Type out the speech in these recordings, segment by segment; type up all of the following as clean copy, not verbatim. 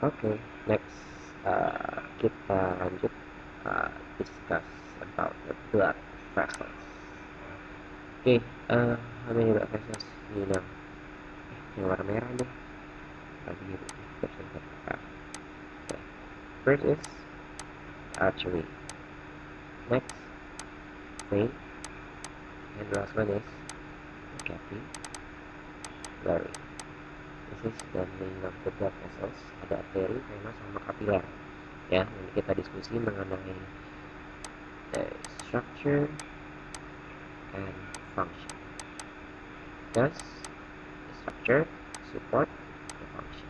Okay, next kita lanjut discuss about the blood vessels. Okay, how many blood vessels you know? Yang warna merah nih, biru. Okay, first is artery. Next, vein, and the last one is capillary. This is the name of the blood vessels. Ada arteri, vena, sama kapiler. Ya, nanti kita diskusi mengenai the structure and function. Thus, the structure, support, the function.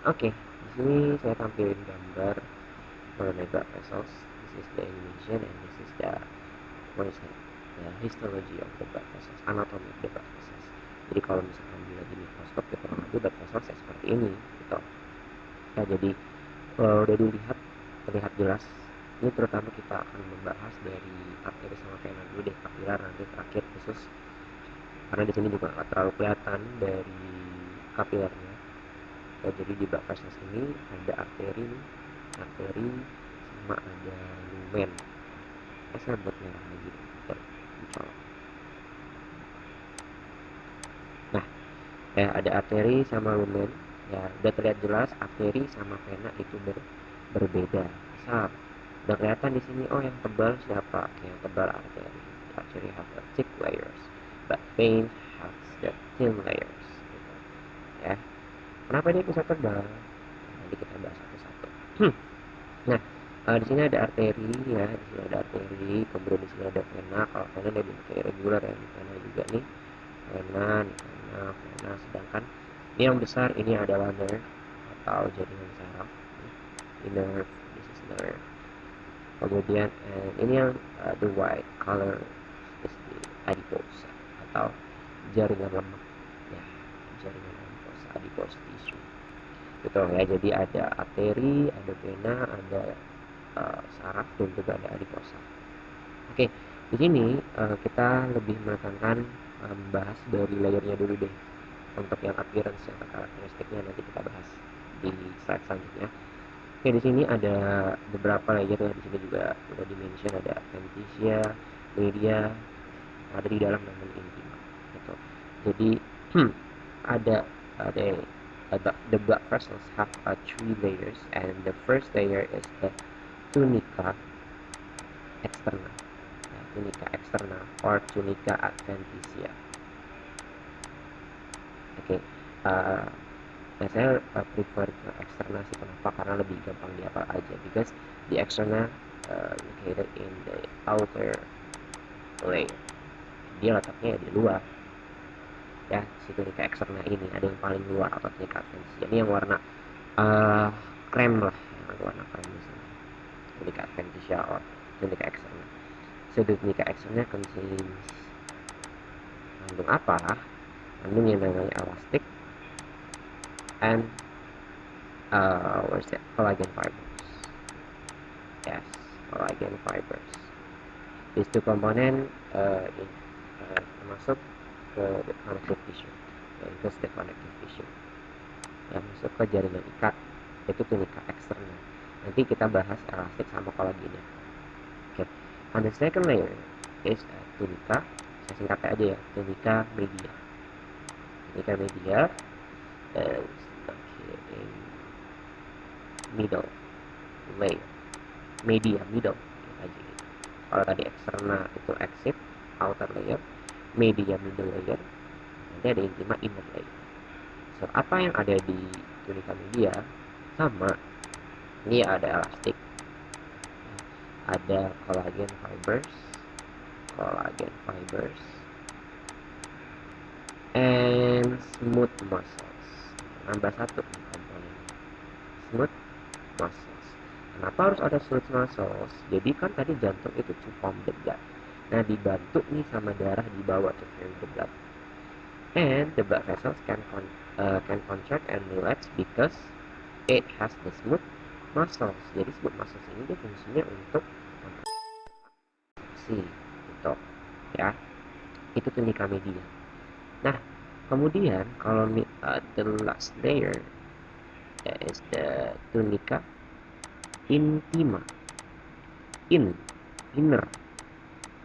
Oke, di sini saya tampilin gambar mengenai blood vessels. This is the animation and this is the histology of the blood vessels, anatomy of the blood vessels. Jadi kalau misalkan dilihat di mikroskop, ya kurang lebih blood vessels ya seperti ini, gitu. Nah, jadi udah dilihat, terlihat jelas. Ini terutama kita akan membahas dari arteri sama vena dulu deh, kapiler nanti terakhir khusus. Karena di sini juga nggak terlalu kelihatan dari kapilernya. Ya, jadi di blood vessels ini ada arteri sama ada lumen. Saya buat merah lagi dicolok. Nah, ada arteri sama lumen. Ya, udah terlihat jelas arteri sama vena itu berbeda. Misal udah kelihatan di sini, oh yang tebal siapa? Yang tebal arteri. Arteri have the thick layers, but vein has the thin layers. Gitu. Ya, kenapa dia bisa tebal? Nanti kita bahas satu-satu. Nah, di sini ada arteri ya, di sini ada arteri, kemudian di sini ada vena. Kalau vena dia bisa kayak regular ya, di vena juga nih, vena. Sedangkan ini yang besar ini adalah nerve atau jaringan saraf. Ini nerve, this is nerve. Kemudian ini yang the white color is the adiposa atau jaringan lemak ya, jaringan adiposa, adipose tissue. Betul ya, jadi ada arteri, ada vena, ada saraf dan juga ada adiposa. Oke, di sini kita lebih menekankan membahas dari layernya dulu deh. Untuk yang appearance atau karakteristiknya nanti kita bahas di slide selanjutnya. Oke, di sini ada beberapa layer ya. Di sini juga udah dimention ada adventitia, media, ada di dalam namanya intima. Gitu. Jadi ada the blood vessels have three layers, and the first layer is the tunica externa. Tunica externa or tunica adventitia. Oke, nah saya prefer ke eksterna sih. Kenapa? Karena lebih gampang dihafal aja. Because the externa located in the outer layer. Dia letaknya di luar. Ya, si tunica externa ini ada yang paling luar atau tunica adventitia. Ini yang warna krem lah, yang warna krem di sini. Tunica adventitia or tunica externa. So the tunica externa contains mengandung apa? Mengandung yang namanya elastic and where's that? Collagen fibers. Yes, collagen fibers. These two component masuk ke the connective tissue, yaitu the connective tissue. Yang masuk ke jaringan ikat, itu tunica externa. Nanti kita bahas elastik sama kolagennya. Okay. On the second layer is tunica. Saya singkat aja ya, tunica media. Tunica media is in middle layer. Media middle aja gitu. Kalau tadi eksterna itu exit outer layer, media middle layer, nanti ada intima inner layer. So apa yang ada di tunica media sama, ini ada elastik, ada collagen fibers, and smooth muscles. Nambah satu komponen, smooth muscles. Kenapa harus ada smooth muscles? Jadi kan tadi jantung itu to pump the blood. Nah, dibantu nih sama darah dibawa to carry the blood. And the blood vessels can contract and relax because it has the smooth muscles. Jadi smooth muscles ini dia fungsinya untuk kontraksi, gitu ya. Itu tunica media. Nah, kemudian kalau the last layer That is the tunica intima.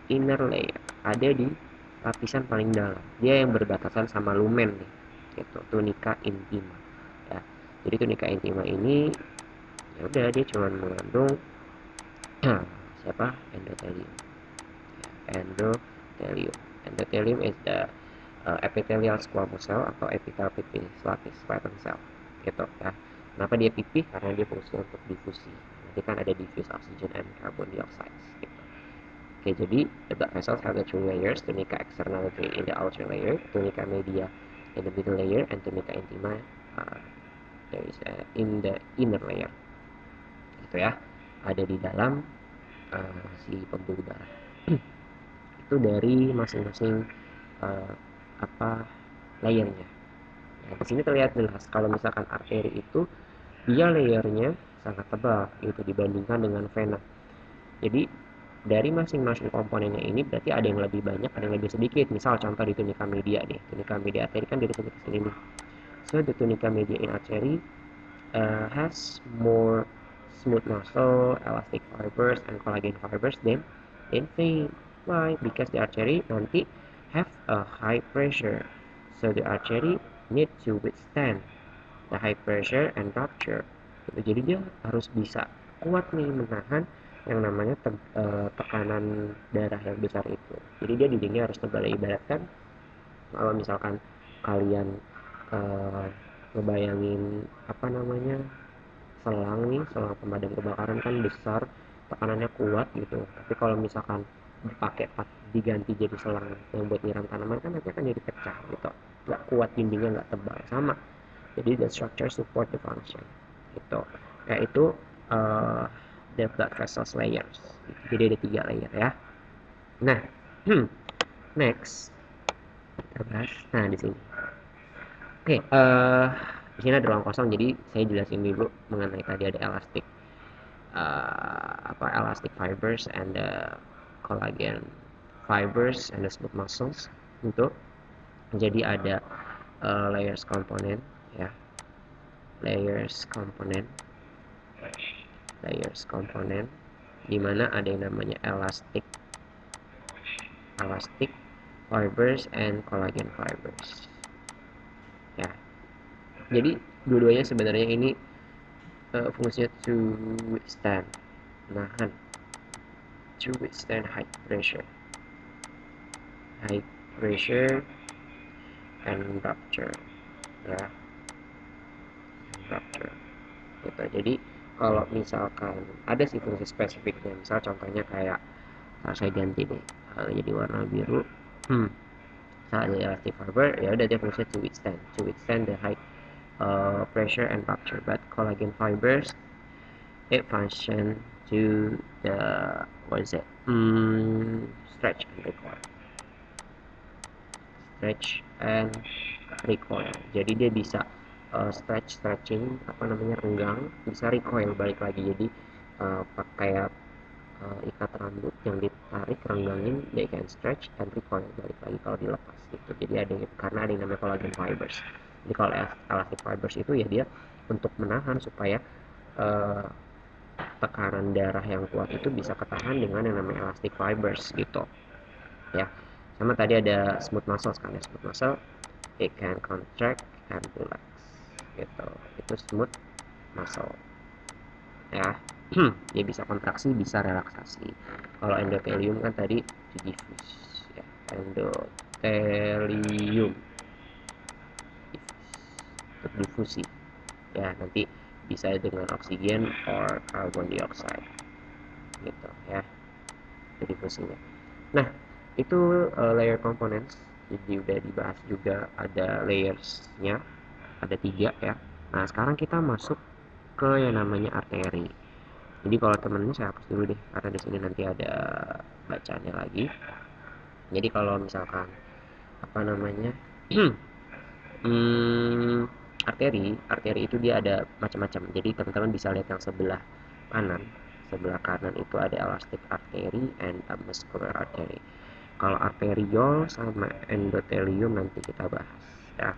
Inner layer ada di lapisan paling dalam, dia yang berbatasan sama lumen nih, gitu, tunica intima ya. Jadi tunica intima ini ya udah dia cuma mengandung siapa, endothelium. Endothelium is the epithelial squamous cell atau epitel pipih lapis squamous cell, gitu ya. Kenapa dia pipih? Karena dia fungsi untuk difusi, nanti kan ada diffuse oxygen and carbon dioxide, gitu. Oke, jadi the blood vessels have the two layers, tunica externa in the outer layer, tunica media in the middle layer, and tunica intima there is in the inner layer, gitu ya, ada di dalam si pembuluh darah. Itu dari masing-masing layernya. Nah, di sini terlihat jelas kalau misalkan arteri itu dia layernya sangat tebal gitu dibandingkan dengan vena. Jadi dari masing-masing komponennya ini berarti ada yang lebih banyak, ada yang lebih sedikit. Misal contoh di tunica media deh, tunica media arteri kan dari sini ke sini nih. So the tunica media in artery has more smooth muscle, elastic fibers, and collagen fibers than vein. Why? Because the artery nanti have a high pressure, so the artery need to withstand the high pressure and rupture. Jadi dia harus bisa kuat nih menahan yang namanya tekanan darah yang besar itu. Jadi dia dindingnya harus tebal. Ibaratkan kalau misalkan kalian ngebayangin selang pemadam kebakaran kan besar, tekanannya kuat gitu. Tapi kalau misalkan diganti jadi selang yang buat nyiram tanaman kan nanti akan jadi pecah gitu, nggak kuat, dindingnya nggak tebal. Sama, jadi the structure support the function gitu, yaitu the blood vessels layers. Jadi ada 3 layer ya. Nah, next kita bahas di sini. Oke, di sini ada ruang kosong, jadi saya jelasin dulu mengenai tadi ada elastic fibers and the collagen fibers and the smooth muscles. Untuk jadi ada layers komponen ya, layers komponen dimana ada yang namanya elastic fibers and collagen fibers ya. Jadi dua-duanya sebenarnya ini fungsinya to withstand high pressure and rupture ya, gitu. Jadi kalau misalkan ada sih fungsi spesifiknya, misal contohnya kayak saya ganti deh jadi warna biru. Ada elastic fiber, ya udah dia fungsi to withstand the high pressure and rupture. But collagen fibers, it function to the stretch and recoil. Jadi dia bisa stretching renggang, bisa recoil balik lagi. Jadi pakai ikat rambut yang ditarik, renggangin, they can stretch and recoil balik lagi kalau dilepas gitu. Jadi karena ada yang namanya collagen fibers. Jadi kalau elastic fibers itu ya dia untuk menahan supaya tekanan darah yang kuat itu bisa ketahan dengan yang namanya elastic fibers gitu ya. Sama tadi ada smooth muscles kan ya, smooth muscle it can contract and relax gitu, itu smooth muscle ya. Dia bisa kontraksi, bisa relaksasi. Kalau endothelium kan tadi diffuse ya, endothelium untuk difusi ya, nanti bisa dengan oksigen or carbon dioxide gitu ya, jadi fungsinya. Nah, itu layer components. Jadi udah dibahas juga ada layersnya, ada 3 ya. Nah, sekarang kita masuk ke yang namanya arteri. Jadi kalau temen ini saya hapus dulu deh, karena di sini nanti ada bacanya lagi. Jadi kalau misalkan arteri itu dia ada macam-macam. Jadi teman-teman bisa lihat yang sebelah kanan itu ada elastic artery and a muscular artery. Kalau arteriol sama endothelium nanti kita bahas ya.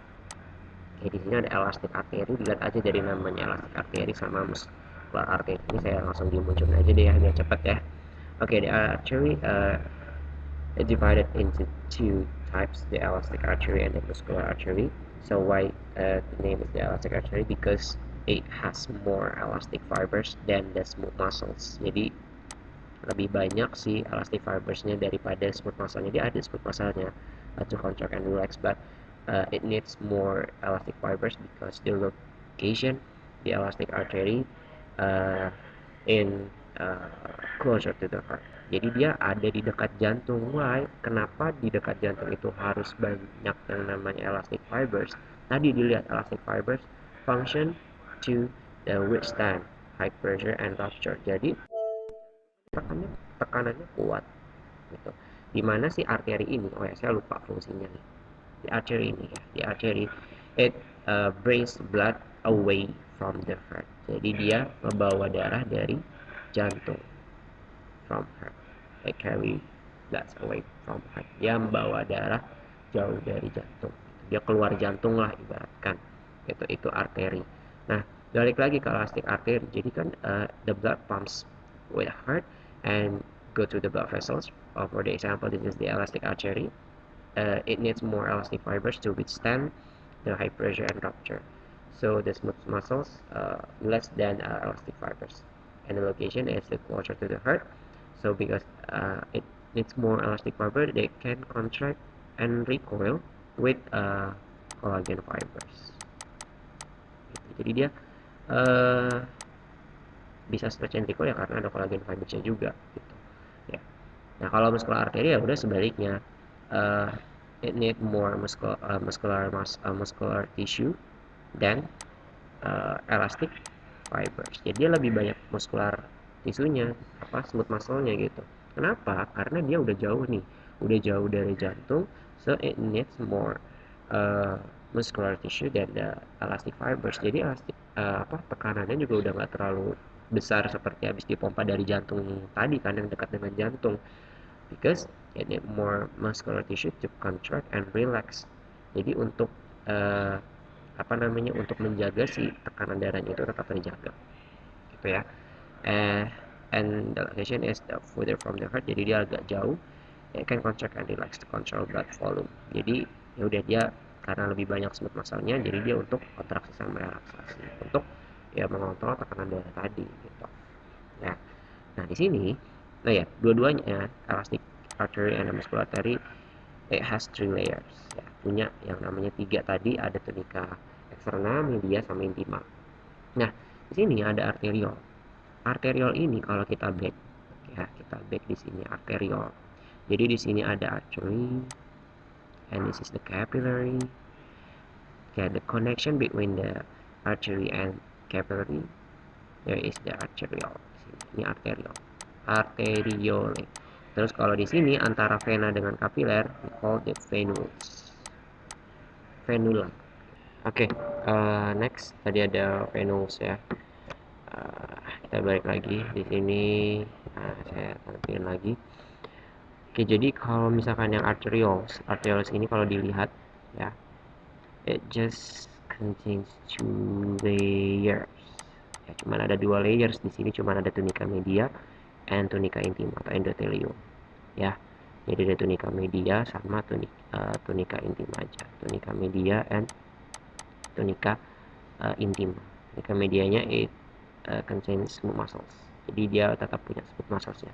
Oke, di sini ada elastic artery, dilihat aja dari namanya elastic artery sama muscular artery. Ini saya langsung dimunculin aja deh ya, biar cepet ya. Oke, the artery divided into two types, the elastic artery and the muscular artery. So why the name is the elastic artery? Because it has more elastic fibers than the smooth muscles. Jadi lebih banyak si elastic fibersnya daripada smooth muscle. Jadi ada smooth muscle-nya to contract and relax, but it needs more elastic fibers because the location, the elastic artery uh, in closer to the heart. Jadi dia ada di dekat jantung. Why? Kenapa di dekat jantung itu harus banyak yang namanya elastic fibers? Tadi dilihat elastic fibers function to withstand high pressure and rupture. Jadi tekanannya kuat gitu. Dimana si arteri ini, oh ya saya lupa fungsinya nih, di arteri ini ya, di arteri it brings blood away from the heart. Jadi dia membawa darah dari jantung, from heart, they carry blood away from heart. Dia membawa darah jauh dari jantung, dia keluar jantung lah ibaratkan, itu arteri. Nah, balik lagi ke elastic artery, jadi kan the blood pumps with heart and go to the blood vessels. For the example, this is the elastic artery. It needs more elastic fibers to withstand the high pressure and rupture. So the smooth muscles less than elastic fibers, and the location is closer to the heart. So because it needs more elastic fiber, they can contract and recoil with collagen fibers. Jadi dia uh, bisa stretch and recoil ya karena ada collagen fibersnya juga gitu ya. Nah kalau muscular artery ya udah sebaliknya, uh, it need more muscular tissue dan elastic fibers. Jadi dia lebih banyak muscular tisunya, apa smooth muscle-nya gitu. Kenapa? Karena dia udah jauh nih, udah jauh dari jantung, so it needs more muscular tissue dan elastic fibers. Jadi elastic tekanannya juga udah nggak terlalu besar seperti habis dipompa dari jantung tadi kan yang dekat dengan jantung, because it need more muscular tissue to contract and relax. Jadi untuk untuk menjaga si tekanan darahnya itu tetap terjaga gitu ya. eh and the location is the further from the heart, jadi dia agak jauh. It can contract and relax to control blood volume. Jadi ya udah dia karena lebih banyak smooth muscle-nya, jadi dia untuk kontraksi sama relaksasi, untuk ya mengontrol tekanan darah tadi gitu ya. Nah di sini, nah ya dua-duanya elastic artery and muscular artery, it has three layers ya, punya yang namanya tiga tadi, ada tunica eksternal, media, sama intima. Nah di sini ada arteriol. Arteriol ini kalau kita back ya, kita back di sini arteriol. Jadi di sini ada artery and this is the capillary. Okay, the connection between the artery and capillary, there is the arteriole. Ini arteriole. Arteriole. Terus kalau di sini antara vena dengan kapiler, we call it venules. Venula. Oke, next tadi ada venules ya. Kita balik lagi di sini. Nah, saya tampilin lagi. Oke, jadi kalau misalkan yang arterioles ini kalau dilihat ya, it just contains two layers. Ya, cuman ada dua layers di sini, cuman ada tunica media and tunica intima atau endothelium. Ya, jadi ada tunica media sama tunica intima aja. Tunica media and tunica intima. Tunica medianya it contains smooth muscles. Jadi dia tetap punya smooth muscles-nya.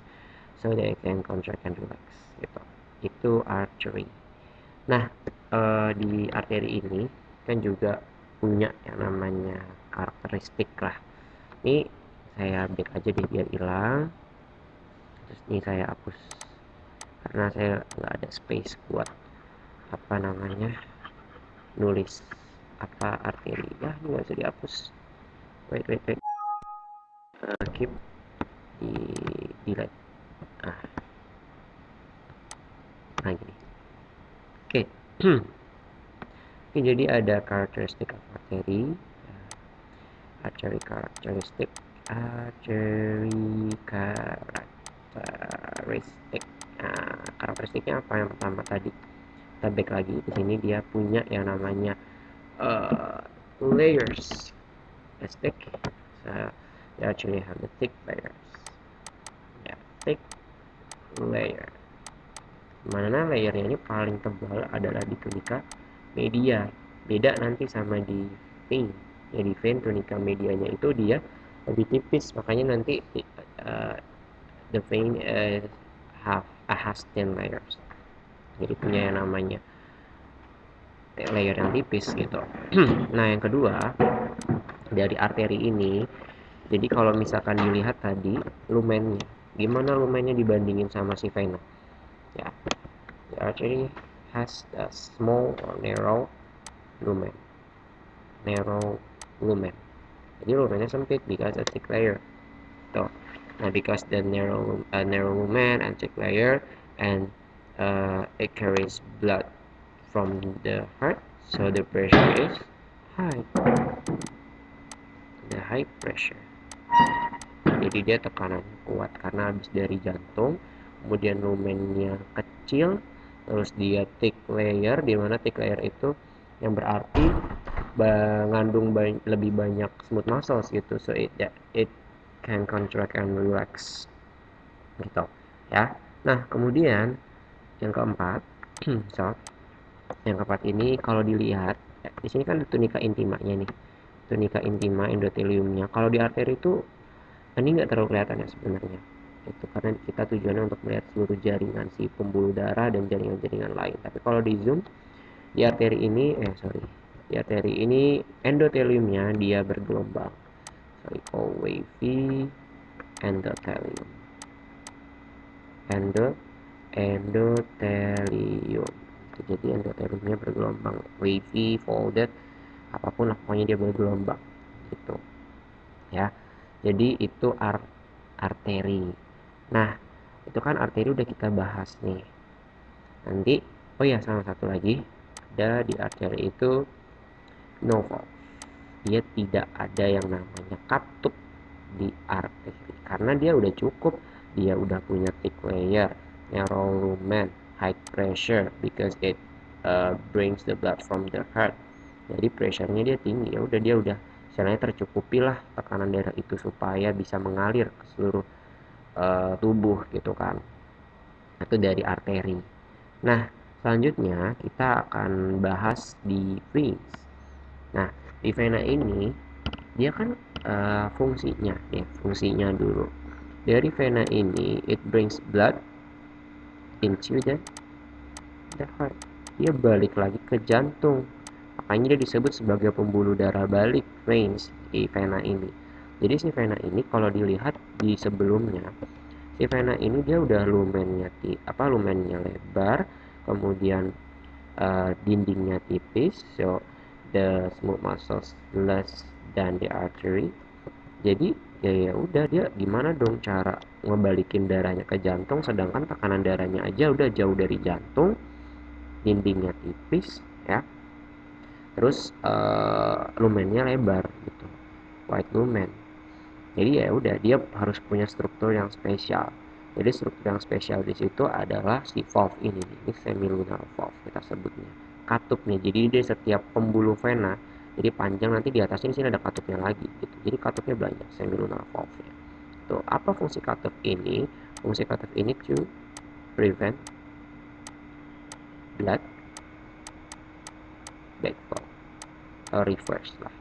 So they can contract and relax gitu. Itu artery. Nah di arteri ini kan juga punya yang namanya karakteristik lah. Ini saya update aja deh biar hilang. Terus ini saya hapus karena saya nggak ada space buat nulis arteri ya, ini nggak bisa dihapus. Wait, keep di delete. Nah gini. Oke. Oke, jadi ada karakteristik arteri, karakteristik. Nah, karakteristiknya apa? Yang pertama tadi kita back lagi, di sini dia punya yang namanya layers. As thick, so you actually have the thick layers. Ya, thick layer. Mana layernya ini paling tebal adalah di tunika media. Beda nanti sama di vein. Ya, di vein tunika medianya itu dia lebih tipis, makanya nanti the vein has thin layers. Jadi punya yang namanya layer yang tipis gitu. Nah, yang kedua dari arteri ini, jadi kalau misalkan dilihat tadi lumennya, gimana lumennya dibandingin sama si vena? Ya, the artery has a small or narrow lumen. Narrow lumen. Jadi lumennya sempit because a thick layer. Tuh. Nah, because the narrow lumen and thick layer, and it carries blood from the heart, so the pressure is high. The high pressure. Jadi dia tekanan kuat karena habis dari jantung, kemudian lumennya kecil, terus dia thick layer, di mana thick layer itu yang berarti mengandung lebih banyak smooth muscles gitu, so it can contract and relax gitu ya. Nah, kemudian yang keempat, so yang keempat ini kalau dilihat ya, di sini kan tunika intimanya nih, tunika intima endoteliumnya. Kalau di arteri itu ini nggak terlalu kelihatan ya sebenarnya, itu karena kita tujuannya untuk melihat seluruh jaringan si pembuluh darah dan jaringan-jaringan lain. Tapi kalau di zoom di arteri ini di arteri ini endoteliumnya dia bergelombang, sorry, call wavy endothelium. Endotelium. Jadi endoteliumnya bergelombang, wavy, folded, apapun lah, pokoknya dia bergelombang gitu ya. Jadi itu arteri. Nah, itu kan arteri udah kita bahas nih. Nanti, oh ya, sama satu lagi, ada di arteri itu no valve. Dia tidak ada yang namanya katup di arteri karena dia udah cukup, dia udah punya thick layer, narrow lumen, high pressure because it brings the blood from the heart. Jadi pressure-nya dia tinggi, ya udah dia udah istilahnya tercukupi lah tekanan darah itu supaya bisa mengalir ke seluruh tubuh gitu kan. Itu dari arteri. Nah, selanjutnya kita akan bahas di veins. Nah, di vena ini dia kan fungsinya dulu. Dari vena ini it brings blood into the heart. Dia balik lagi ke jantung. Makanya dia disebut sebagai pembuluh darah balik, veins, di vena ini. Jadi si vena ini kalau dilihat di sebelumnya, si vena ini dia udah lumennya lebar, kemudian dindingnya tipis, so the smooth muscles less than the artery. Jadi ya udah, dia gimana dong cara ngebalikin darahnya ke jantung, sedangkan tekanan darahnya aja udah jauh dari jantung, dindingnya tipis ya, terus lumennya lebar gitu, wide lumen. Jadi ya udah, dia harus punya struktur yang spesial. Jadi struktur yang spesial di situ adalah si valve ini semilunar valve kita sebutnya, katupnya. Jadi dia setiap pembuluh vena, jadi panjang, nanti di atasnya di sini ada katupnya lagi gitu. Jadi katupnya banyak, semilunar valve nya. Tuh, apa fungsi katup ini? Fungsi katup ini to prevent blood backflow atau reverse lah,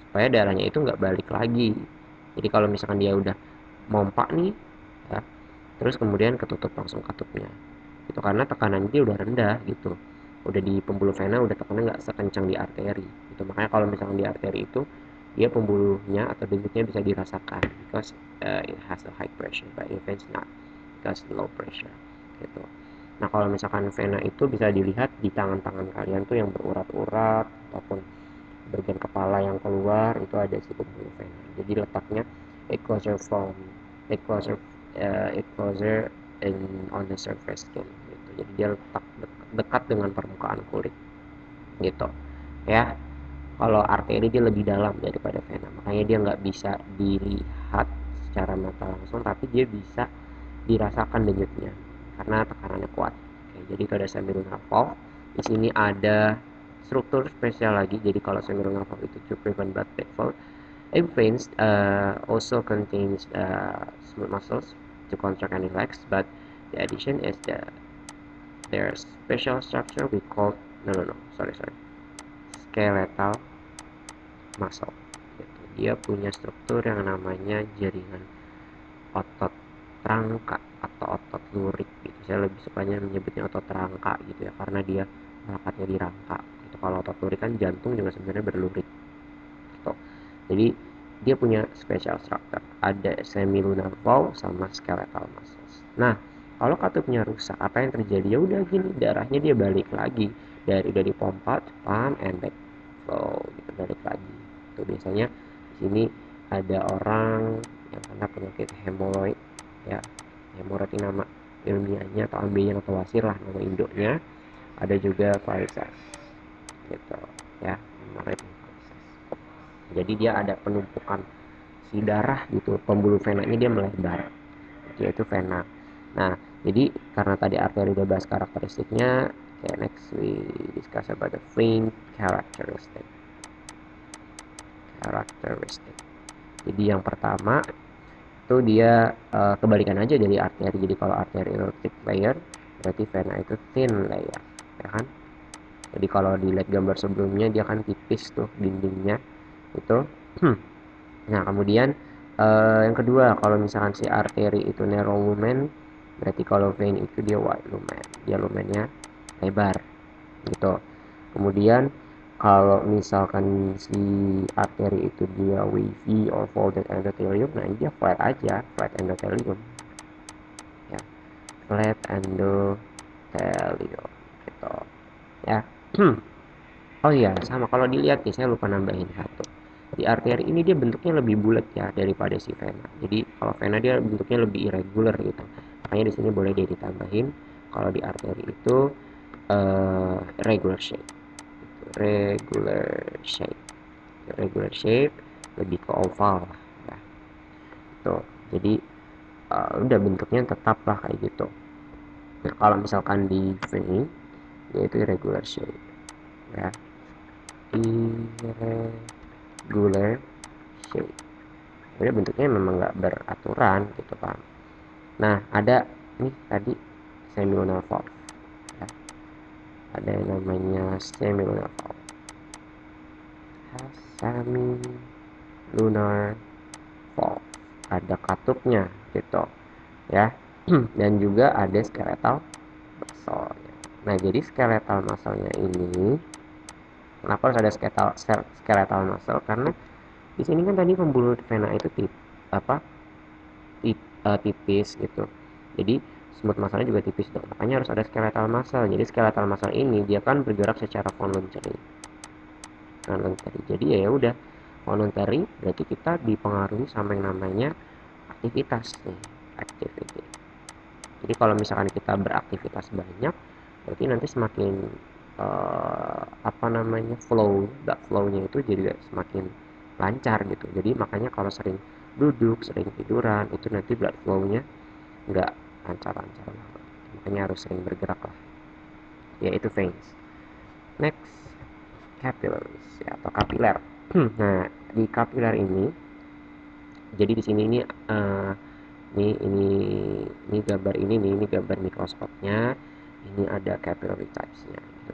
supaya darahnya itu nggak balik lagi. Jadi kalau misalkan dia udah mompa nih ya, terus kemudian ketutup langsung katupnya itu karena tekanan dia udah rendah gitu, udah di pembuluh vena udah tekannya nggak sekencang di arteri itu. Makanya kalau misalkan di arteri itu dia pembuluhnya atau denyutnya bisa dirasakan because it has a high pressure, but in veins not because low pressure gitu. Nah, kalau misalkan vena itu bisa dilihat di tangan-tangan kalian tuh yang berurat-urat ataupun bagian kepala yang keluar, itu ada si pembuluh vena. Jadi letaknya it closer in on the surface skin gitu. Jadi dia letak dekat dengan permukaan kulit gitu ya. Kalau arteri dia lebih dalam daripada vena, makanya dia nggak bisa dilihat secara mata langsung, tapi dia bisa dirasakan denyutnya karena tekanannya kuat. Oke, jadi itu ada semilunar valve. Di sini ada struktur spesial lagi. Jadi kalau semilunar valve itu to prevent blood flow, veins also contains smooth muscles to contract and relax, but the addition is their special structure we call sorry skeletal muscle gitu. Dia punya struktur yang namanya jaringan otot rangka atau otot lurik gitu. Saya lebih sukanya menyebutnya otot rangka gitu ya, karena dia melekatnya di rangka gitu. Kalau otot lurik kan jantung juga sebenarnya berlurik gitu. Jadi dia punya special structure, ada semilunar valve sama skeletal muscles. Nah, kalau katupnya rusak, apa yang terjadi? Ya udah gini, darahnya dia balik lagi dari pompa, pump and back flow gitu, balik lagi. Itu biasanya di sini ada orang yang kena penyakit hemoroid ya. Hemoroid ini nama ilmiahnya atau ambilnya atau wasir lah nama induknya. Ada juga varises gitu ya, hemoroid varises. Jadi dia ada penumpukan si darah gitu, pembuluh venanya dia melebar, yaitu vena. Nah, jadi karena tadi arteri udah bahas karakteristiknya, okay, next we discuss about the vein characteristic. Jadi yang pertama itu dia kebalikan aja dari arteri. Jadi kalau arteri itu thick layer, berarti vena itu thin layer, ya kan? Jadi kalau dilihat gambar sebelumnya dia kan tipis tuh dindingnya itu. Nah, kemudian yang kedua, kalau misalkan si arteri itu narrow lumen, berarti kalau vein itu dia wide lumen, dia lumennya lebar gitu. Kemudian kalau misalkan si arteri itu dia wavy or folded endothelium, nah dia flat aja, flat endothelium ya, flat endothelium gitu ya. Oh iya, sama kalau dilihat nih, saya lupa nambahin satu. Di arteri ini dia bentuknya lebih bulat ya daripada si vena. Jadi kalau vena dia bentuknya lebih irregular gitu. Makanya di sini boleh dia ditambahin. Kalau di arteri itu regular shape. Regular shape. Regular shape lebih ke oval ya. Tuh. Jadi udah bentuknya tetap lah kayak gitu. Nah, kalau misalkan di vein dia itu irregular shape ya. Irregular shape. Jadi bentuknya memang nggak beraturan gitu kan. Nah, ada nih tadi semilunar valve ya. Ada yang namanya semilunar valve. Semilunar valve. Ada katupnya gitu ya. Dan juga ada skeletal muscle. Nah, jadi skeletal muscle-nya ini kenapa harus ada skeletal muscle? Karena di sini kan tadi pembuluh vena itu tipis gitu. Jadi smooth muscle juga tipis dong. Makanya harus ada skeletal muscle. Jadi skeletal muscle ini dia kan bergerak secara voluntary. Jadi ya udah voluntary, berarti kita dipengaruhi sama yang namanya aktivitas nih, activity. Jadi kalau misalkan kita beraktivitas banyak, berarti nanti semakin flow-nya itu jadi semakin lancar gitu. Jadi makanya kalau sering duduk, sering tiduran, itu nanti blood flow-nya nggak lancar-lancar banget. Makanya harus sering bergerak lah. Yaitu veins. Next, capillaries ya, atau kapiler. Nah, di kapiler ini, jadi di sini ini gambar ini gambar mikroskopnya. Ini ada capillary types-nya gitu.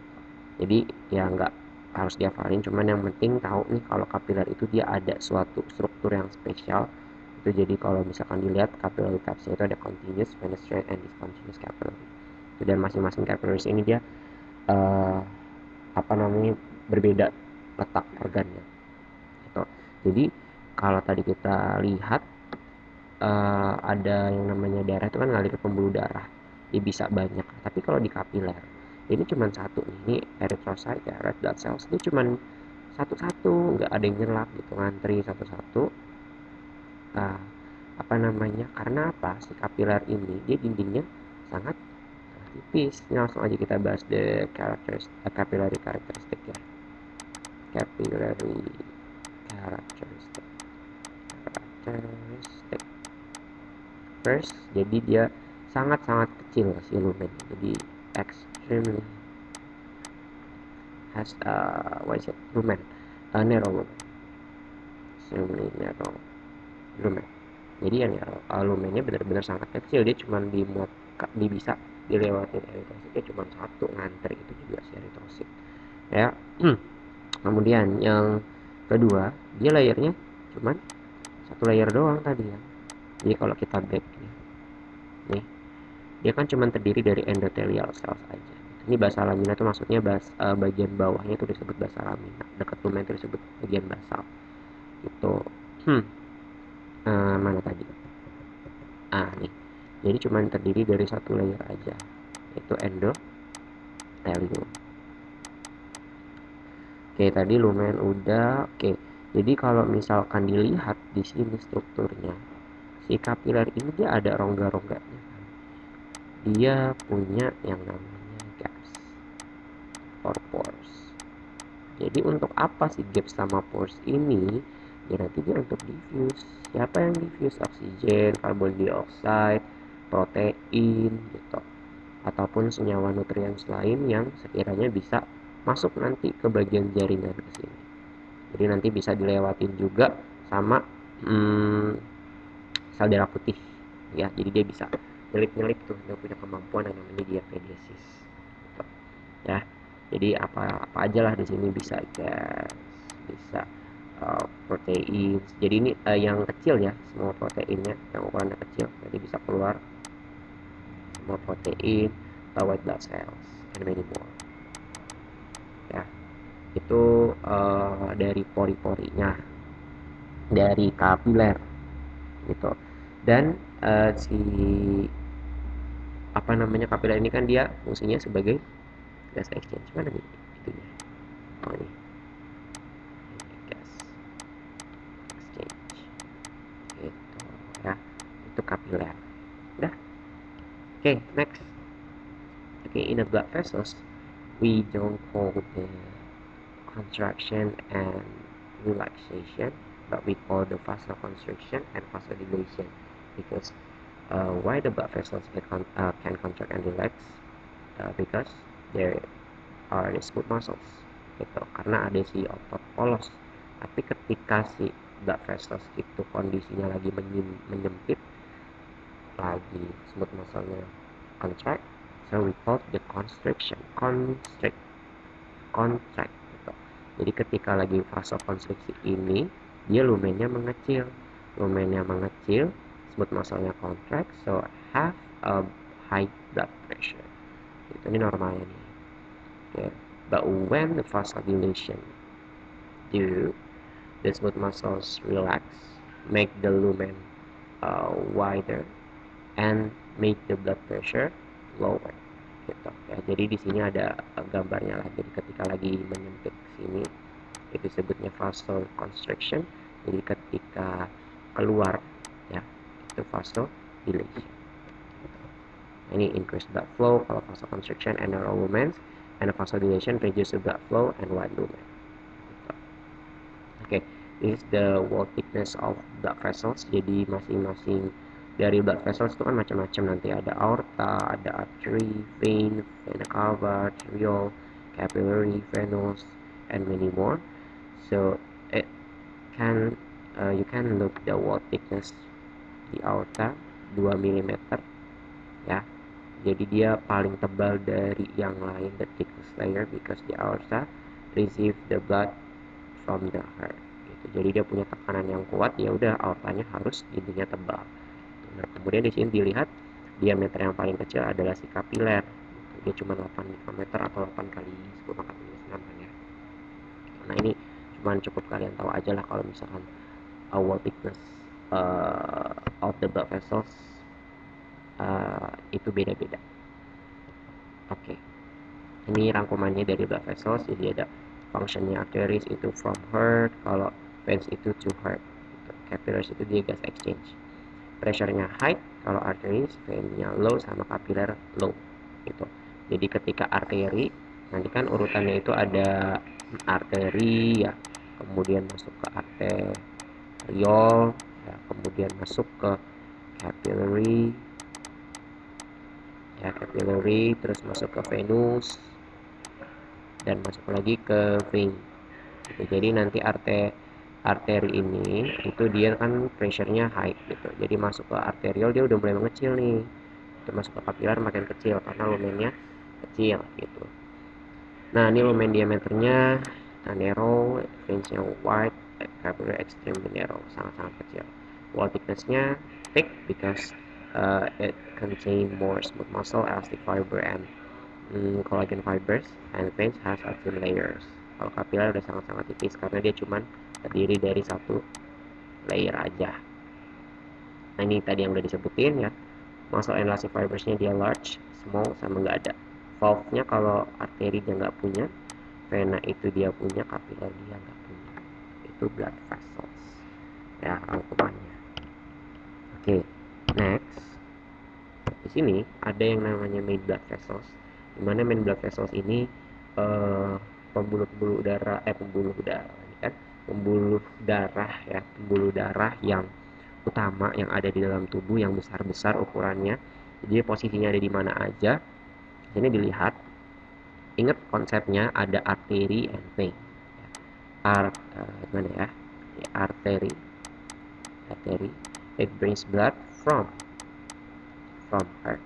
Jadi ya nggak harus dihafalin, cuman yang penting tahu nih kalau kapiler itu dia ada suatu struktur yang spesial itu. Jadi kalau misalkan dilihat capillary types-nya itu ada continuous, penetrant, and discontinuous capillary. Dan masing-masing capillaries ini dia berbeda letak organnya gitu. Jadi kalau tadi kita lihat ada yang namanya darah itu kan ngalir ke pembuluh darah, dia bisa banyak. Tapi kalau di kapiler ini cuma satu nih, ini erythrocyte ya, red blood cells, ini cuma satu-satu, nggak ada yang nyelap gitu, ngantri satu-satu. Karena apa, si kapiler ini dia dindingnya sangat tipis. Ini langsung aja kita bahas the capillary characteristic ya. Capillary characteristic. First, jadi dia sangat-sangat kecil si lumen, jadi extremely has what is it, lumen, narrow lumen, semi narrow lumen. Jadi yang lumennya benar-benar sangat kecil, dia cuma bisa dilewatin eritrositnya cuma satu ngantri, itu juga si eritrosit ya. Kemudian yang kedua, dia layernya cuma satu layer doang tadi ya. Jadi kalau kita back nih, dia kan cuma terdiri dari endothelial cells aja. Ini basa lamina itu maksudnya bagian bawahnya itu disebut basa lamina, dekat lumen itu disebut bagian basal itu. Mana tadi? Nih, jadi cuma terdiri dari satu layer aja, itu endothelium. Oke, tadi lumen udah. Oke, jadi kalau misalkan dilihat di sini strukturnya, si kapiler ini dia ada rongga-rongganya. Dia punya yang namanya gaps or pores. Jadi untuk apa sih gaps sama pores ini? Ya nanti dia untuk diffuse. Siapa yang diffuse? Oksigen, karbon dioksida, protein gitu, ataupun senyawa nutrien lain yang sekiranya bisa masuk nanti ke bagian jaringan ke sini. Jadi nanti bisa dilewatin juga sama sel darah putih ya. Jadi dia bisa nyelip-nyelip tuh, dia punya kemampuan yang namanya diapedesis gitu. Ya, jadi apa aja lah di sini, bisa gas, bisa protein. Jadi ini yang kecil ya, semua proteinnya yang ukurannya kecil nanti bisa keluar semua protein, white blood cells, and many more ya. Itu dari pori-porinya, dari kapiler gitu. Dan si kapiler ini kan dia fungsinya sebagai gas exchange. Mana nih itunya? Ini gas exchange gitu ya. Itu kapiler. Udah. Okay, next. Okay, in the blood vessels we don't call the contraction and relaxation, but we call the vasoconstriction and vasodilation, because why the blood vessels can contract and relax, because there are the smooth muscles gitu, karena ada si otot polos. Tapi ketika si blood vessels itu kondisinya lagi menyempit, lagi smooth muscle-nya contract, so we call the contract gitu. Jadi ketika lagi fase konstriksi ini, dia lumennya mengecil, smooth muscle-nya contract, so have a high blood pressure. Ini normalnya nih. Okay. But when the vasodilation do, the smooth muscles relax, make the lumen wider, and make the blood pressure lower gitu ya. Jadi di sini ada gambarnya lah. Jadi ketika lagi menyempit sini itu disebutnya vasoconstriction. Jadi ketika keluar ya itu vasodilation. Ini increase blood flow kalau vasoconstriction and narrow lumens, and vasodilation reduce the blood flow and wide lumen. Oke, this is the wall thickness of blood vessels. Jadi masing-masing dari blood vessels itu kan macam-macam, nanti ada aorta, ada artery, vein, vena cava, arteriole, capillary, venous, and many more. So it can you can look the wall thickness di aorta 2 mm ya. Jadi dia paling tebal dari yang lain, the thickest layer, because the aorta receive the blood from the heart gitu. Jadi dia punya tekanan yang kuat, ya udah aortanya harus intinya tebal. Nah, kemudian di sini dilihat diameter yang paling kecil adalah si kapiler. Dia cuma 8 mikrometer atau 8 kali 10 pangkat minus 6 kan ya. Nah, ini cuma cukup kalian tahu aja lah kalau misalkan wall thickness of the blood vessels itu beda-beda. Oke. Ini rangkumannya dari blood vessels. Jadi ada functionnya arteries itu from heart, kalau veins itu to heart gitu. Capillaries itu dia gas exchange. Pressure-nya high kalau arteries, vein-nya low, sama capillary low gitu. Jadi ketika arteri, nanti kan urutannya itu ada arteri ya, kemudian masuk ke arteriol ya, kemudian masuk ke capillary ya, terus masuk ke venous, dan masuk lagi ke vein gitu. Jadi nanti arteri ini itu dia kan pressure-nya high gitu, jadi masuk ke arteriol dia udah mulai mengecil nih, itu masuk ke kapilar makin kecil karena lumennya kecil gitu. Nah ini lumen diameternya narrow, range-nya wide, capillary extremely narrow, sangat-sangat kecil. Wall thickness-nya thick because it contain more smooth muscle, elastic fiber, and collagen fibers, and veins has a thin layers. Kalau kapiler udah sangat-sangat tipis karena dia cuman terdiri dari satu layer aja. Nah ini tadi yang udah disebutin ya, muscle and elastic fibersnya dia large, small, sama nggak ada. Valve-nya kalau arteri dia nggak punya, vena itu dia punya, kapiler dia nggak punya. Itu blood vessels ya rangkumannya. Oke, next di sini ada yang namanya main blood vessels, dimana main blood vessels ini pembuluh darah pembuluh darah ya, pembuluh darah yang utama yang ada di dalam tubuh, yang besar-besar ukurannya. Jadi posisinya ada di mana aja. Ini dilihat, ingat konsepnya ada arteri and vein. Gimana ya? Arteri, it brings blood from heart,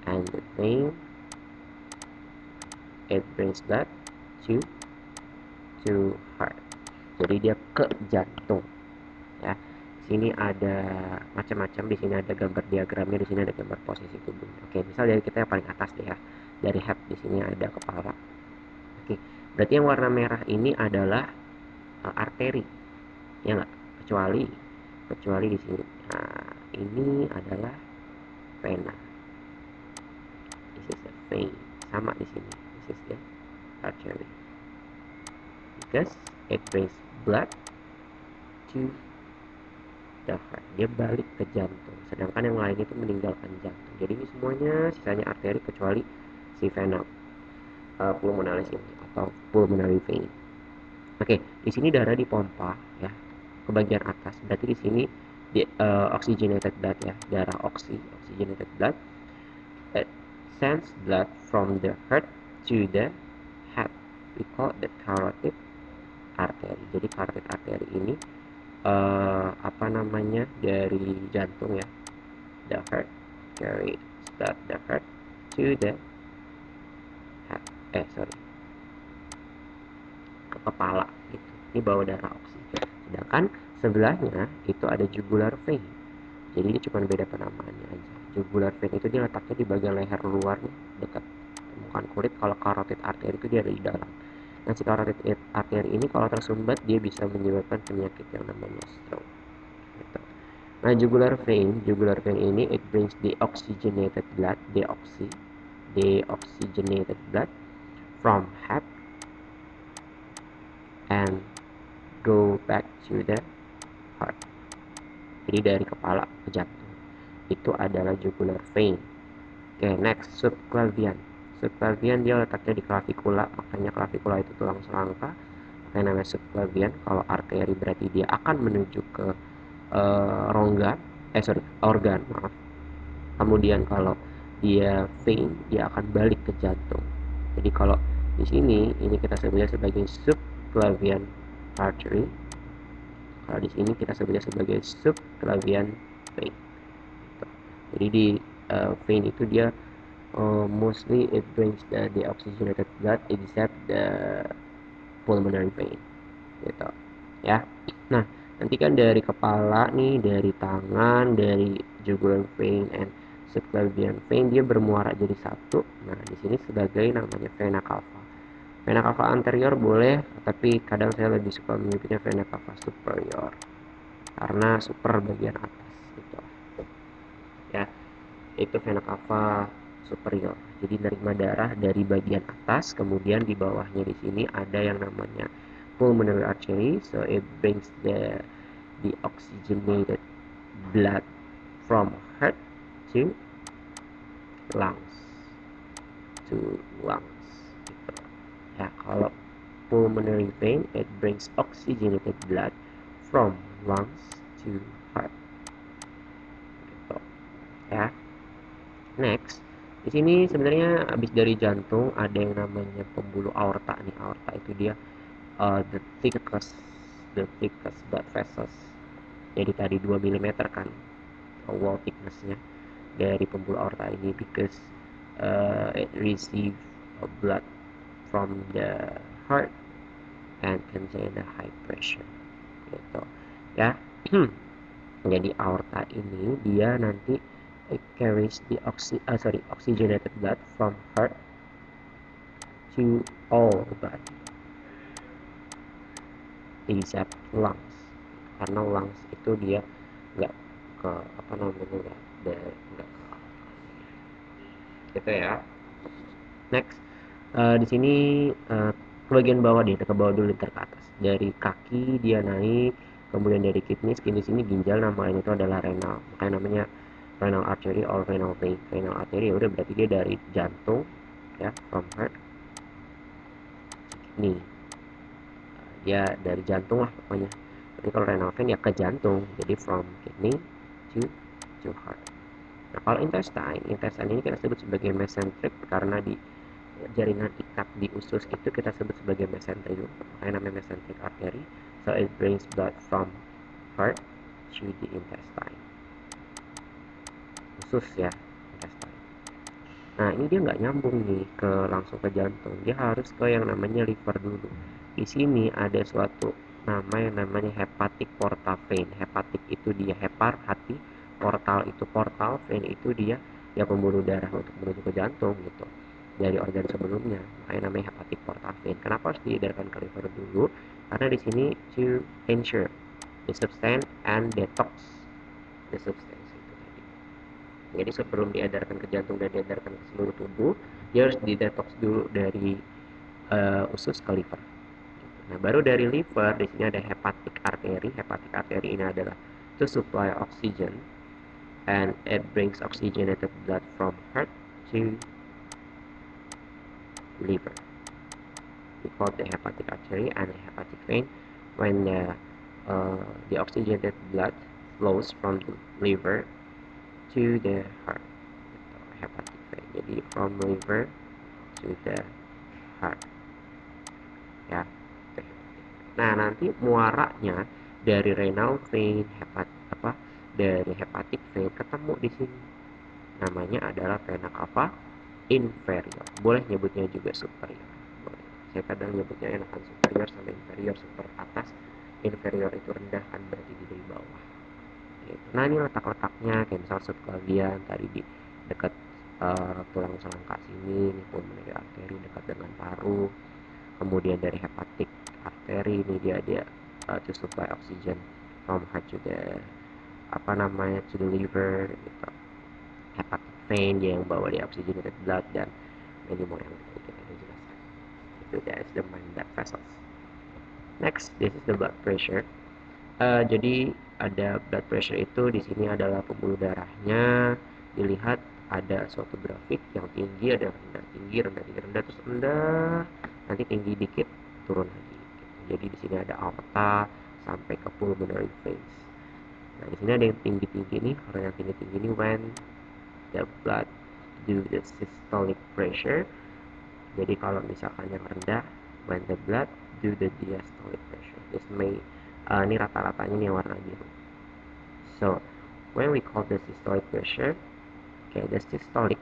and the vein, it brings blood to heart. Jadi dia ke jantung ya. Sini ada macam-macam, di sini ada gambar diagramnya, di sini ada gambar posisi tubuhnya. Oke, misal dari kita yang paling atas deh ya, dari head, di sini ada kepala. Oke, berarti yang warna merah ini adalah arteri ya nggak, kecuali di sini. Nah ini adalah vena, this is the vein. Sama di sini, this is the artery because it brings blood to the heart. Dia balik ke jantung, sedangkan yang lain itu meninggalkan jantung. Jadi ini semuanya sisanya arteri kecuali si vena pulmonalis ini atau pulmonary vein. Oke, di sini darah dipompa ya ke bagian atas. Berarti di sini oxygenated blood ya, darah oxygenated blood. It sends blood from the heart to the head. We call the carotid artery. Jadi carotid artery ini dari jantung ya, the heart carries the heart to the head. Ke kepala gitu. Ini bawa darah oksigen. Sedangkan sebelahnya itu ada jugular vein. Jadi ini cuma beda penamaannya aja. Jugular vein itu dia letaknya di bagian leher luar nih, dekat permukaan kulit. Kalau carotid artery itu dia ada di dalam. Nah si carotid artery ini kalau tersumbat dia bisa menyebabkan penyakit yang namanya stroke gitu. Nah jugular vein ini it brings deoxygenated blood, deoxygenated blood from head and go back to the heart. Jadi dari kepala ke jantung. Itu adalah jugular vein. Oke, next subclavian. Subclavian dia letaknya di clavicula, makanya clavicula itu tulang selangka. Makanya namanya subclavian. Kalau arteri berarti dia akan menuju ke organ, maaf. Kemudian kalau dia vein, dia akan balik ke jantung. Jadi kalau di sini ini kita sebutnya sebagai subclavian artery. Kalau di sini kita sebutnya sebagai subclavian vein. Jadi di vein itu dia mostly it brings the deoxygenated blood except the pulmonary vein gitu ya. Nah nanti kan dari kepala nih, dari tangan, dari jugular vein and subclavian vein dia bermuara jadi satu. Nah di sini sebagai namanya vena cava. Vena cava anterior boleh, tapi kadang saya lebih suka menyebutnya vena cava superior karena super bagian atas gitu ya. Itu vena cava superior, jadi nerima darah dari bagian atas, kemudian di bawahnya di sini ada yang namanya pulmonary artery, so it brings the oxygenated blood from heart to lungs gitu. Ya kalau pulmonary vein it brings oxygenated blood from lungs to heart gitu ya. Next Di sini sebenarnya habis dari jantung ada yang namanya pembuluh aorta nih. Aorta itu dia the thickest blood vessels. Jadi tadi 2 mm kan wall thicknessnya dari pembuluh aorta ini, because it receive blood from the heart and contain a high pressure gitu ya. Jadi aorta ini dia nanti it carries the oxygenated blood from heart to all the body except lungs, karena lungs itu dia nggak ke apa namanya nggak gitu ya. Next, di sini ke bagian bawah deh, ke bawah dulu ntar ke atas. Dari kaki dia naik, kemudian dari kidney, di sini ginjal, nama lain itu adalah renal. Makanya namanya renal artery or renal vein. Renal artery udah berarti dia dari jantung ya, from heart kidney. Dia dari jantung lah pokoknya. Jadi kalau renal vein ya ke jantung, jadi from kidney to heart. Nah, kalau intestine ini kita sebut sebagai mesenteric karena di jaringan ikat di usus itu kita sebut sebagai mesenterium, makanya namanya mesenteric artery. So it brings blood from heart to the intestine, usus ya, intestine. Nah ini dia nggak nyambung nih ke langsung ke jantung, dia harus ke yang namanya liver dulu. Di sini ada suatu nama yang namanya hepatic portal vein. Hepatic itu dia hepar hati, portal itu portal, vein itu dia ya pembuluh darah untuk menuju ke jantung gitu dari organ sebelumnya, makanya namanya hepatic portal vein. Kenapa harus diedarkan ke liver dulu? Karena di sini to ensure the substance and detox the substance itu tadi. Jadi sebelum diedarkan ke jantung dan diedarkan ke seluruh tubuh, dia harus didetox dulu dari usus ke liver. Nah, baru dari liver di sini ada hepatic artery. Hepatic artery ini adalah to supply oxygen and it brings oxygenated blood from heart to liver. We call the hepatic artery and the hepatic vein when the oxygenated blood flows from the liver to the heart. Hepatic vein. Jadi from liver to the heart. Ya. Nah, nanti muaranya dari renal vein, dari hepatic vein ketemu di sini. Namanya adalah vena cava inferior. Boleh nyebutnya juga superior. Boleh. Saya kadang nyebutnya enakan superior sama inferior. Super atas, inferior itu rendah kan berarti dari bawah. Gitu. Nah ini letak-letaknya kayak misal subclavian tadi di dekat tulang selangka sini, ini pulmonary artery dekat dengan paru. Kemudian dari hepatic artery ini dia to supply oxygen from heart to the to the liver gitu. Hepatic vein dia yang bawa di oxygenated blood dan many more yang kita udah jelaskan. Itu that's the main blood vessels. Next, this is the blood pressure. Jadi ada blood pressure itu di sini adalah pembuluh darahnya. Dilihat ada suatu grafik yang tinggi, ada rendah, tinggi, rendah, tinggi, rendah, terus rendah, nanti tinggi dikit, turun lagi. Jadi di sini ada aorta sampai ke pulmonary veins. Nah di sini ada yang tinggi-tinggi nih. Kalau yang tinggi-tinggi ini when the blood do the systolic pressure. Jadi kalau misalkan yang rendah when the blood do the diastolic pressure. This may ini rata-ratanya nih warna biru. So when we call the systolic pressure, okay, the systolic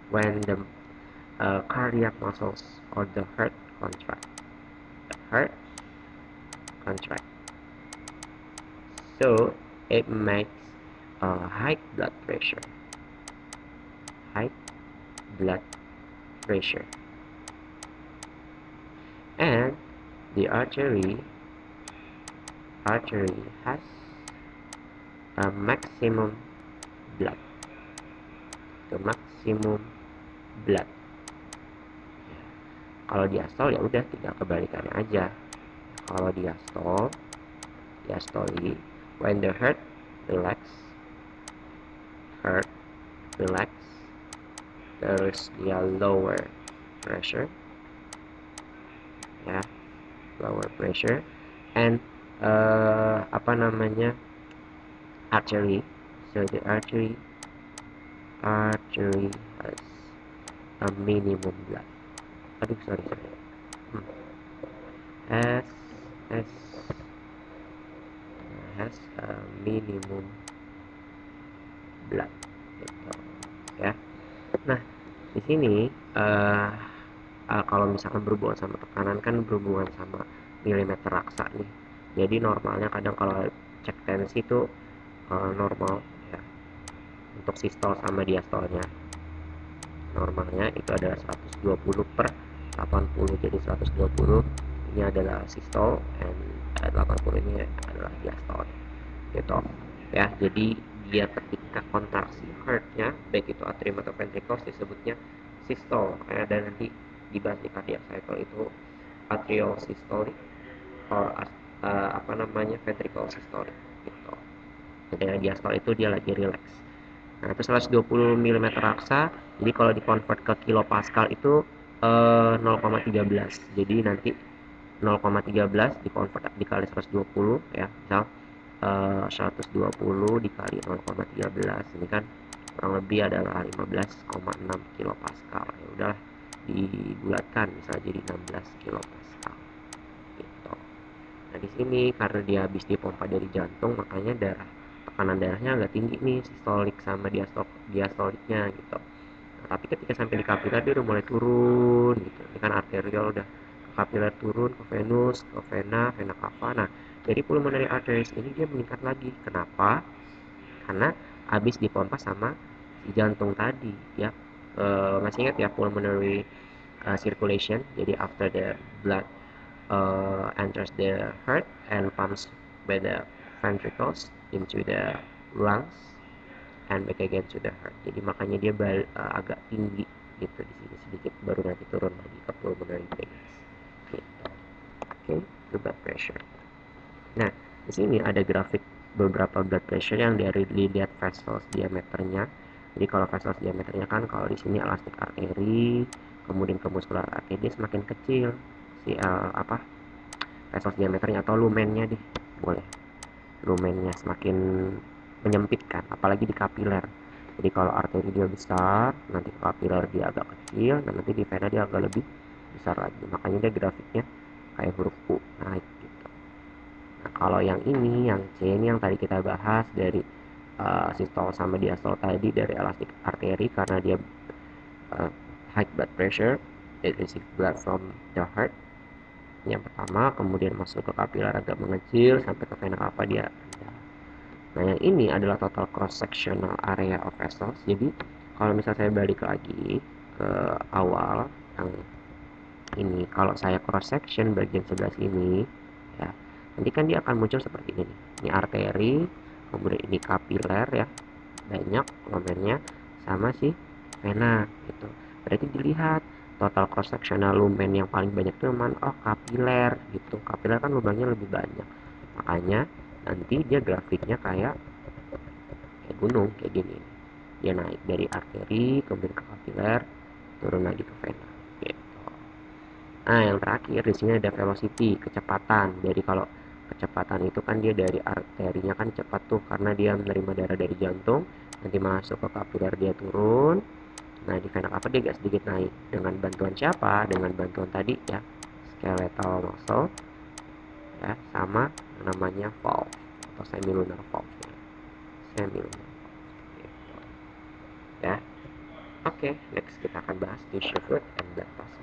when the cardiac muscles or the heart contract. The heart contract. So it makes high blood pressure. High blood pressure. And the artery has a maximum blood. The maximum blood. Kalau diastol ya udah tinggal kebalikannya aja. Kalau diastoli, when the heart relax, terus dia lower pressure, ya, lower pressure, and artery, so the artery artery has a minimum blood. Aduh, sorry. Hmm. Has has has a minimum blood. Gitu. Ya. Nah, di sini kalau misalkan berhubungan sama tekanan kan berhubungan sama milimeter raksa nih. Jadi normalnya kadang kalau cek tensi itu normal ya untuk sistol sama diastolnya. Normalnya itu adalah 120 per 80, jadi 120 ini adalah sistol dan 80 ini adalah diastol gitu ya. Jadi dia ketika kontraksi heartnya baik itu atrium atau ventricles disebutnya sistol ya, dan nanti dibahas di cardiac cycle itu atrial systolic or apa namanya ventricle systolic gitu. Jadi diastol itu dia lagi relax. Nah, itu 120 mm raksa. Jadi kalau dikonvert ke kilopascal itu 0,13. Jadi nanti 0,13 dikonvert dikali 120 ya. Misal 120 dikali 0,13 ini kan kurang lebih adalah 15,6 kilopascal. Ya udahlah dibulatkan misalnya jadi 16 kilopascal gitu. Nah, di sini karena dia habis dipompa dari jantung, makanya tekanan darahnya agak tinggi nih, sistolik sama diastoliknya gitu. Nah, tapi ketika sampai di kapiler dia udah mulai turun gitu. Ini kan arterial udah ke kapiler turun ke venus, ke vena cava. Nah, dari pulmonary arteries ini dia meningkat lagi. Kenapa? Karena habis dipompa sama si jantung tadi ya. Masih ingat ya pulmonary circulation. Jadi after the blood enters the heart and pumps by the ventricles into the lungs and back again to the heart. Jadi makanya dia agak tinggi gitu di sini sedikit, baru nanti turun lagi ke pulmonary veins. Gitu. Oke, itu blood pressure. Nah, di sini ada grafik beberapa blood pressure yang dari dilihat vessels diameternya. Jadi kalau vessels diameternya kan kalau di sini elastic artery, kemudian ke muscular artery dia semakin kecil si vessels diameternya atau lumennya deh, boleh. Lumennya semakin menyempitkan, apalagi di kapiler. Jadi kalau arteri dia besar, nanti kapiler dia agak kecil, dan nanti di vena dia agak lebih besar lagi. Makanya dia grafiknya kayak huruf U naik gitu. Nah, kalau yang ini, yang C ini yang tadi kita bahas dari sistol sama diastol tadi dari elastic artery karena dia high blood pressure, it receive blood from the heart yang pertama, kemudian masuk ke kapiler agak mengecil sampai ke vena cava dia rendah. Nah, yang ini adalah total cross sectional area of vessels. Jadi kalau misalnya saya balik lagi ke awal yang ini, kalau saya cross section bagian sebelah sini ya, nanti kan dia akan muncul seperti ini nih. Ini arteri, kemudian ini kapiler ya, banyak lumennya sama si vena gitu. Berarti dilihat total cross sectional lumen yang paling banyak itu mana? Oh, kapiler gitu. Kapiler kan lubangnya lebih banyak. Makanya nanti dia grafiknya kayak gunung kayak gini. Dia naik dari arteri kemudian ke kapiler, turun lagi ke vena gitu. Nah, yang terakhir di sini ada velocity, kecepatan. Jadi kalau kecepatan itu kan dia dari arterinya kan cepat tuh karena dia menerima darah dari jantung, nanti masuk ke kapiler dia turun. Nah, di vena cava dia agak sedikit naik. Dengan bantuan siapa? Dengan bantuan tadi ya, skeletal muscle ya, sama yang namanya valve atau semilunar valve ya. Semilunar valve gitu. Ya. Oke, next kita akan bahas tissue fluid and blood plasma.